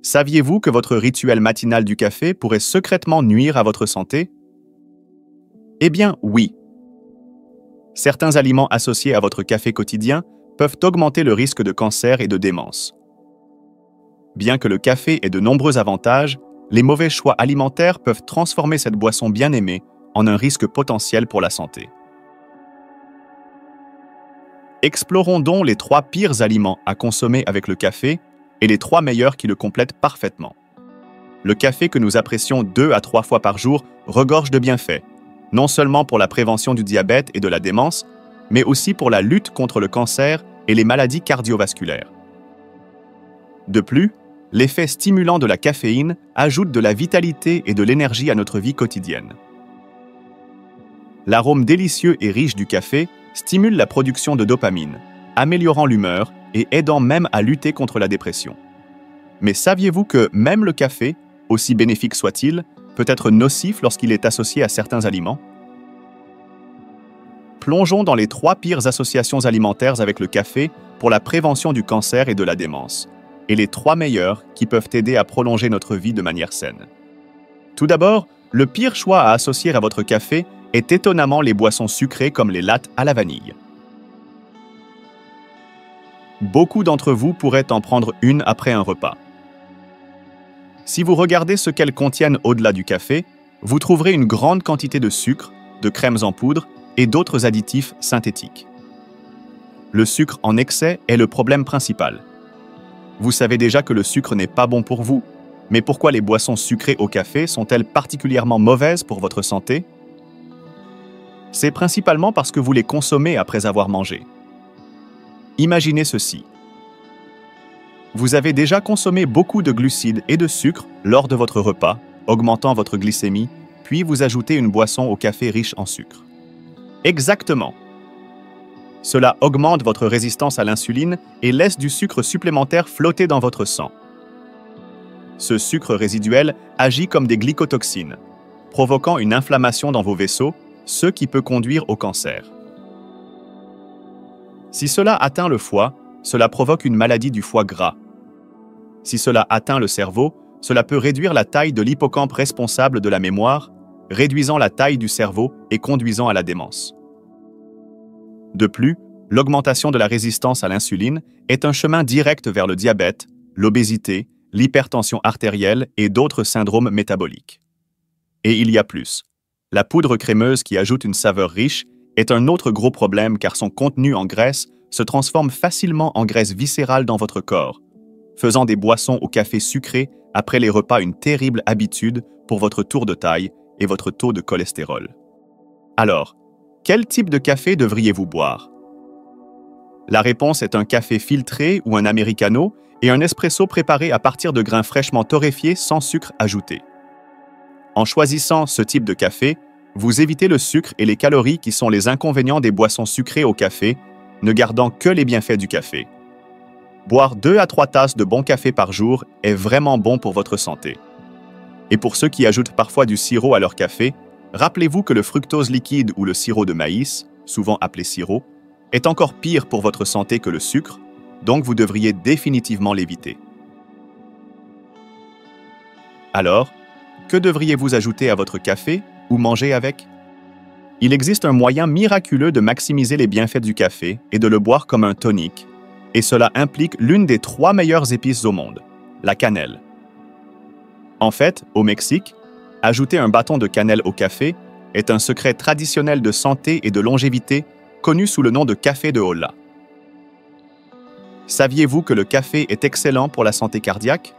Saviez-vous que votre rituel matinal du café pourrait secrètement nuire à votre santé? Eh bien, oui. Certains aliments associés à votre café quotidien peuvent augmenter le risque de cancer et de démence. Bien que le café ait de nombreux avantages, les mauvais choix alimentaires peuvent transformer cette boisson bien aimée en un risque potentiel pour la santé. Explorons donc les 3 pires aliments à consommer avec le café et les 3 meilleurs qui le complètent parfaitement. Le café que nous apprécions 2 à 3 fois par jour regorge de bienfaits, non seulement pour la prévention du diabète et de la démence, mais aussi pour la lutte contre le cancer et les maladies cardiovasculaires. De plus, l'effet stimulant de la caféine ajoute de la vitalité et de l'énergie à notre vie quotidienne. L'arôme délicieux et riche du café stimule la production de dopamine, améliorant l'humeur et aidant même à lutter contre la dépression. Mais saviez-vous que même le café, aussi bénéfique soit-il, peut être nocif lorsqu'il est associé à certains aliments? Plongeons dans les 3 pires associations alimentaires avec le café pour la prévention du cancer et de la démence, et les 3 meilleurs qui peuvent aider à prolonger notre vie de manière saine. Tout d'abord, le pire choix à associer à votre café est étonnamment les boissons sucrées comme les lattes à la vanille. Beaucoup d'entre vous pourraient en prendre une après un repas. Si vous regardez ce qu'elles contiennent au-delà du café, vous trouverez une grande quantité de sucre, de crèmes en poudre et d'autres additifs synthétiques. Le sucre en excès est le problème principal. Vous savez déjà que le sucre n'est pas bon pour vous, mais pourquoi les boissons sucrées au café sont-elles particulièrement mauvaises pour votre santé? C'est principalement parce que vous les consommez après avoir mangé. Imaginez ceci. Vous avez déjà consommé beaucoup de glucides et de sucre lors de votre repas, augmentant votre glycémie, puis vous ajoutez une boisson au café riche en sucre. Exactement. Cela augmente votre résistance à l'insuline et laisse du sucre supplémentaire flotter dans votre sang. Ce sucre résiduel agit comme des glycotoxines, provoquant une inflammation dans vos vaisseaux, ce qui peut conduire au cancer. Si cela atteint le foie, cela provoque une maladie du foie gras. Si cela atteint le cerveau, cela peut réduire la taille de l'hippocampe responsable de la mémoire, réduisant la taille du cerveau et conduisant à la démence. De plus, l'augmentation de la résistance à l'insuline est un chemin direct vers le diabète, l'obésité, l'hypertension artérielle et d'autres syndromes métaboliques. Et il y a plus. La poudre crémeuse qui ajoute une saveur riche est un autre gros problème car son contenu en graisse se transforme facilement en graisse viscérale dans votre corps, faisant des boissons au café sucré après les repas une terrible habitude pour votre tour de taille et votre taux de cholestérol. Alors, quel type de café devriez-vous boire? La réponse est un café filtré ou un americano et un espresso préparé à partir de grains fraîchement torréfiés sans sucre ajouté. En choisissant ce type de café, vous évitez le sucre et les calories qui sont les inconvénients des boissons sucrées au café, ne gardant que les bienfaits du café. Boire 2 à 3 tasses de bon café par jour est vraiment bon pour votre santé. Et pour ceux qui ajoutent parfois du sirop à leur café, rappelez-vous que le fructose liquide ou le sirop de maïs, souvent appelé sirop, est encore pire pour votre santé que le sucre, donc vous devriez définitivement l'éviter. Alors, que devriez-vous ajouter à votre café ou manger avec? Il existe un moyen miraculeux de maximiser les bienfaits du café et de le boire comme un tonique, et cela implique l'une des 3 meilleures épices au monde, la cannelle. En fait, au Mexique, ajouter un bâton de cannelle au café est un secret traditionnel de santé et de longévité connu sous le nom de café de Holla. Saviez-vous que le café est excellent pour la santé cardiaque?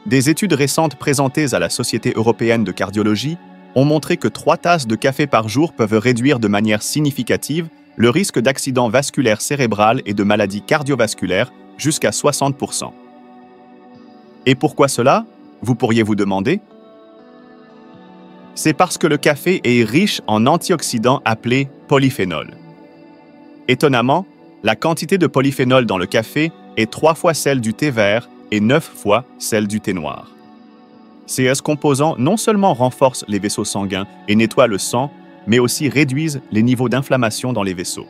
Des études récentes présentées à la Société européenne de cardiologie ont montré que 3 tasses de café par jour peuvent réduire de manière significative le risque d'accident vasculaire cérébral et de maladies cardiovasculaires jusqu'à 60%. Et pourquoi cela, vous pourriez vous demander? C'est parce que le café est riche en antioxydants appelés polyphénols. Étonnamment, la quantité de polyphénol dans le café est 3 fois celle du thé vert et 9 fois celle du thé noir. Ces composants non seulement renforcent les vaisseaux sanguins et nettoient le sang, mais aussi réduisent les niveaux d'inflammation dans les vaisseaux.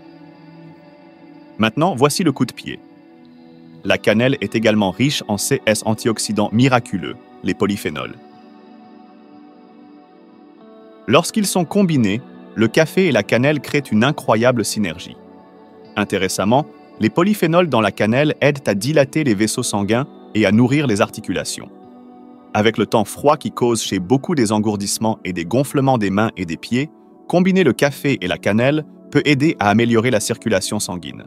Maintenant, voici le coup de pied. la cannelle est également riche en CS antioxydants miraculeux, les polyphénols. Lorsqu'ils sont combinés, le café et la cannelle créent une incroyable synergie. Intéressamment, les polyphénols dans la cannelle aident à dilater les vaisseaux sanguins et à nourrir les articulations. Avec le temps froid qui cause chez beaucoup des engourdissements et des gonflements des mains et des pieds, combiner le café et la cannelle peut aider à améliorer la circulation sanguine.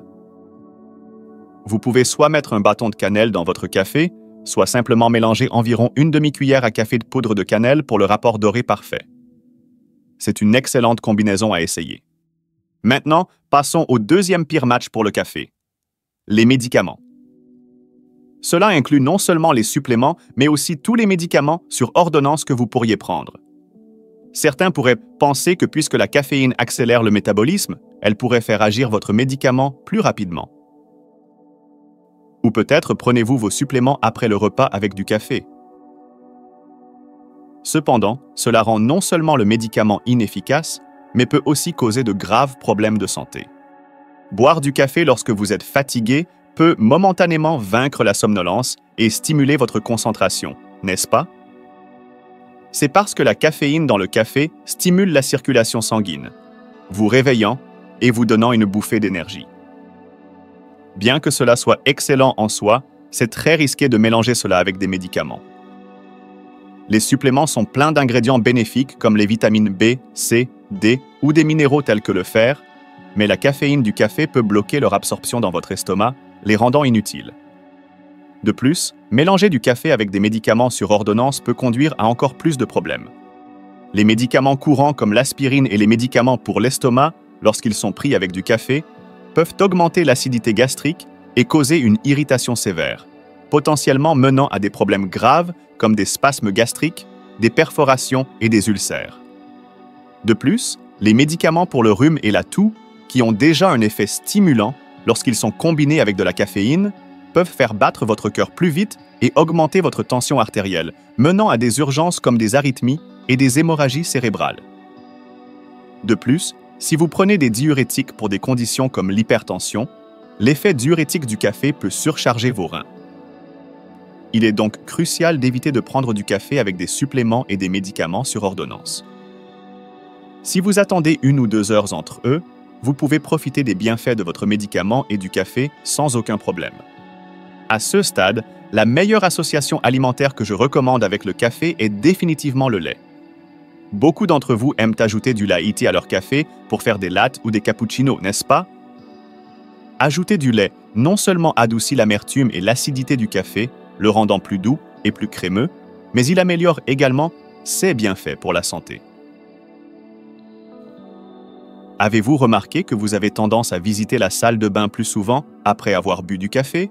Vous pouvez soit mettre un bâton de cannelle dans votre café, soit simplement mélanger environ une demi-cuillère à café de poudre de cannelle pour le rapport doré parfait. C'est une excellente combinaison à essayer. Maintenant, passons au deuxième pire match pour le café. Les médicaments. Cela inclut non seulement les suppléments, mais aussi tous les médicaments sur ordonnance que vous pourriez prendre. Certains pourraient penser que puisque la caféine accélère le métabolisme, elle pourrait faire agir votre médicament plus rapidement. Ou peut-être prenez-vous vos suppléments après le repas avec du café. Cependant, cela rend non seulement le médicament inefficace, mais peut aussi causer de graves problèmes de santé. Boire du café lorsque vous êtes fatigué peut momentanément vaincre la somnolence et stimuler votre concentration, n'est-ce pas? C'est parce que la caféine dans le café stimule la circulation sanguine, vous réveillant et vous donnant une bouffée d'énergie. Bien que cela soit excellent en soi, c'est très risqué de mélanger cela avec des médicaments. Les suppléments sont pleins d'ingrédients bénéfiques comme les vitamines B, C, D ou des minéraux tels que le fer, mais la caféine du café peut bloquer leur absorption dans votre estomac, les rendant inutiles. De plus, mélanger du café avec des médicaments sur ordonnance peut conduire à encore plus de problèmes. Les médicaments courants comme l'aspirine et les médicaments pour l'estomac, lorsqu'ils sont pris avec du café, peuvent augmenter l'acidité gastrique et causer une irritation sévère, potentiellement menant à des problèmes graves comme des spasmes gastriques, des perforations et des ulcères. De plus, les médicaments pour le rhume et la toux, qui ont déjà un effet stimulant lorsqu'ils sont combinés avec de la caféine, peuvent faire battre votre cœur plus vite et augmenter votre tension artérielle, menant à des urgences comme des arythmies et des hémorragies cérébrales. De plus, si vous prenez des diurétiques pour des conditions comme l'hypertension, l'effet diurétique du café peut surcharger vos reins. Il est donc crucial d'éviter de prendre du café avec des suppléments et des médicaments sur ordonnance. Si vous attendez 1 ou 2 heures entre eux, vous pouvez profiter des bienfaits de votre médicament et du café sans aucun problème. À ce stade, la meilleure association alimentaire que je recommande avec le café est définitivement le lait. Beaucoup d'entre vous aiment ajouter du Laïti à leur café pour faire des lattes ou des cappuccinos, n'est-ce pas? Ajouter du lait non seulement adoucit l'amertume et l'acidité du café, le rendant plus doux et plus crémeux, mais il améliore également ses bienfaits pour la santé. Avez-vous remarqué que vous avez tendance à visiter la salle de bain plus souvent après avoir bu du café?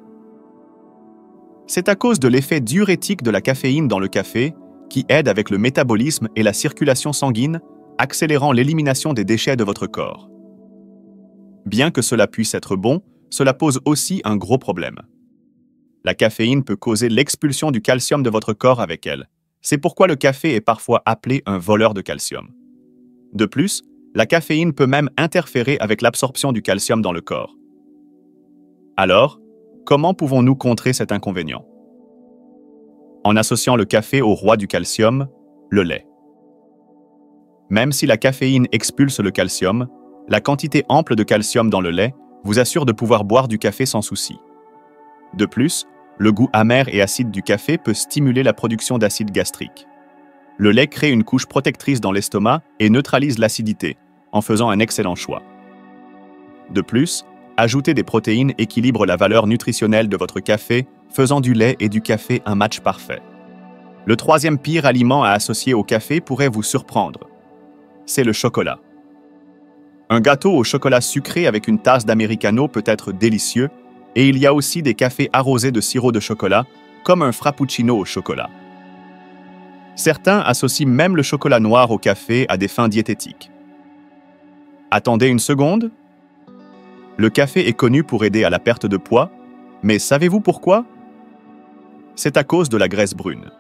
C'est à cause de l'effet diurétique de la caféine dans le café qui aide avec le métabolisme et la circulation sanguine, accélérant l'élimination des déchets de votre corps. Bien que cela puisse être bon, cela pose aussi un gros problème. La caféine peut causer l'expulsion du calcium de votre corps avec elle. C'est pourquoi le café est parfois appelé un voleur de calcium. De plus, la caféine peut même interférer avec l'absorption du calcium dans le corps. Alors, comment pouvons-nous contrer cet inconvénient? En associant le café au roi du calcium, le lait. Même si la caféine expulse le calcium, la quantité ample de calcium dans le lait vous assure de pouvoir boire du café sans souci. De plus, le goût amer et acide du café peut stimuler la production d'acide gastrique. Le lait crée une couche protectrice dans l'estomac et neutralise l'acidité, en faisant un excellent choix. De plus, ajouter des protéines équilibre la valeur nutritionnelle de votre café, faisant du lait et du café un match parfait. Le troisième pire aliment à associer au café pourrait vous surprendre. C'est le chocolat. Un gâteau au chocolat sucré avec une tasse d'americano peut être délicieux, et il y a aussi des cafés arrosés de sirop de chocolat, comme un frappuccino au chocolat. Certains associent même le chocolat noir au café à des fins diététiques. Attendez une seconde. Le café est connu pour aider à la perte de poids, mais savez-vous pourquoi? C'est à cause de la graisse brune.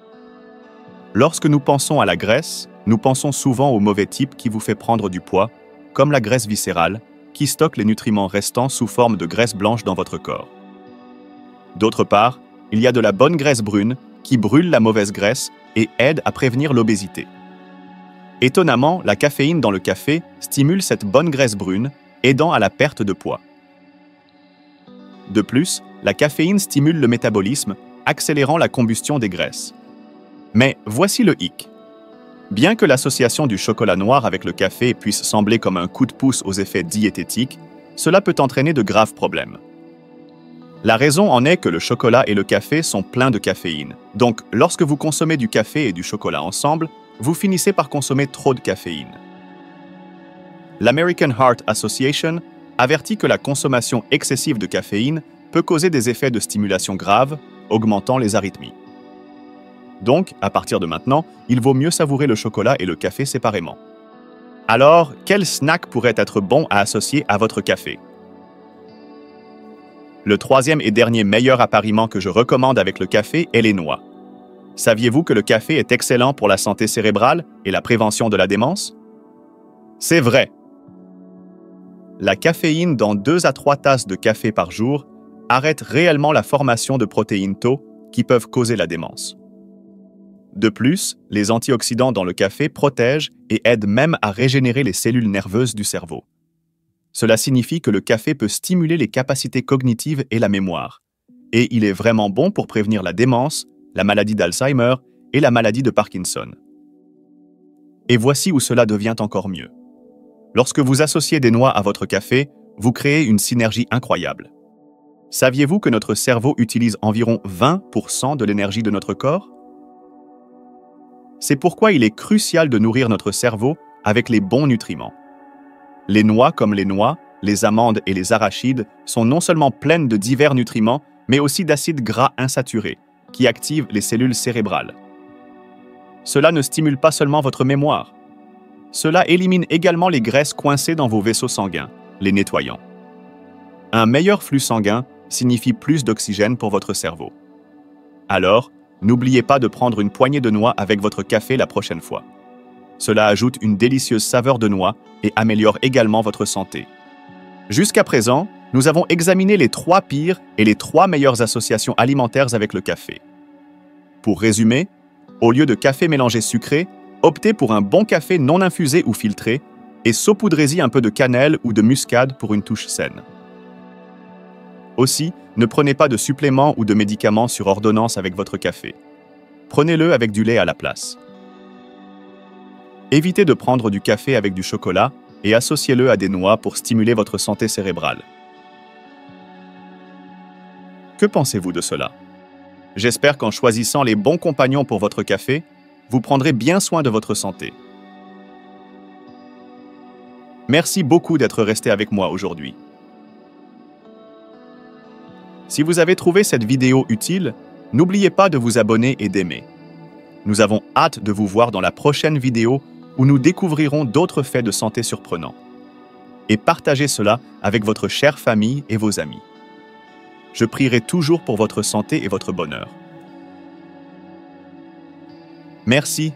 Lorsque nous pensons à la graisse, nous pensons souvent au mauvais type qui vous fait prendre du poids, comme la graisse viscérale, qui stocke les nutriments restants sous forme de graisse blanche dans votre corps. D'autre part, il y a de la bonne graisse brune qui brûle la mauvaise graisse et aide à prévenir l'obésité. Étonnamment, la caféine dans le café stimule cette bonne graisse brune, aidant à la perte de poids. De plus, la caféine stimule le métabolisme, accélérant la combustion des graisses. Mais voici le hic. Bien que l'association du chocolat noir avec le café puisse sembler comme un coup de pouce aux effets diététiques, cela peut entraîner de graves problèmes. La raison en est que le chocolat et le café sont pleins de caféine. Donc, lorsque vous consommez du café et du chocolat ensemble, vous finissez par consommer trop de caféine. L'American Heart Association avertit que la consommation excessive de caféine peut causer des effets de stimulation graves, augmentant les arythmies. Donc, à partir de maintenant, il vaut mieux savourer le chocolat et le café séparément. Alors, quel snack pourrait être bon à associer à votre café? Le troisième et dernier meilleur appariement que je recommande avec le café est les noix. Saviez-vous que le café est excellent pour la santé cérébrale et la prévention de la démence? C'est vrai! La caféine dans 2 à 3 tasses de café par jour arrête réellement la formation de protéines tau qui peuvent causer la démence. De plus, les antioxydants dans le café protègent et aident même à régénérer les cellules nerveuses du cerveau. Cela signifie que le café peut stimuler les capacités cognitives et la mémoire. Et il est vraiment bon pour prévenir la démence, la maladie d'Alzheimer et la maladie de Parkinson. Et voici où cela devient encore mieux. Lorsque vous associez des noix à votre café, vous créez une synergie incroyable. Saviez-vous que notre cerveau utilise environ 20% de l'énergie de notre corps? C'est pourquoi il est crucial de nourrir notre cerveau avec les bons nutriments. Les noix comme les noix, les amandes et les arachides sont non seulement pleines de divers nutriments, mais aussi d'acides gras insaturés, qui activent les cellules cérébrales. Cela ne stimule pas seulement votre mémoire. Cela élimine également les graisses coincées dans vos vaisseaux sanguins, les nettoyant. Un meilleur flux sanguin signifie plus d'oxygène pour votre cerveau. Alors, n'oubliez pas de prendre une poignée de noix avec votre café la prochaine fois. Cela ajoute une délicieuse saveur de noix et améliore également votre santé. Jusqu'à présent, nous avons examiné les 3 pires et les 3 meilleures associations alimentaires avec le café. Pour résumer, au lieu de café mélangé sucré, optez pour un bon café non infusé ou filtré et saupoudrez-y un peu de cannelle ou de muscade pour une touche saine. Aussi, ne prenez pas de suppléments ou de médicaments sur ordonnance avec votre café. Prenez-le avec du lait à la place. Évitez de prendre du café avec du chocolat et associez-le à des noix pour stimuler votre santé cérébrale. Que pensez-vous de cela? J'espère qu'en choisissant les bons compagnons pour votre café, vous prendrez bien soin de votre santé. Merci beaucoup d'être resté avec moi aujourd'hui. Si vous avez trouvé cette vidéo utile, n'oubliez pas de vous abonner et d'aimer. Nous avons hâte de vous voir dans la prochaine vidéo où nous découvrirons d'autres faits de santé surprenants. Et partagez cela avec votre chère famille et vos amis. Je prierai toujours pour votre santé et votre bonheur. Merci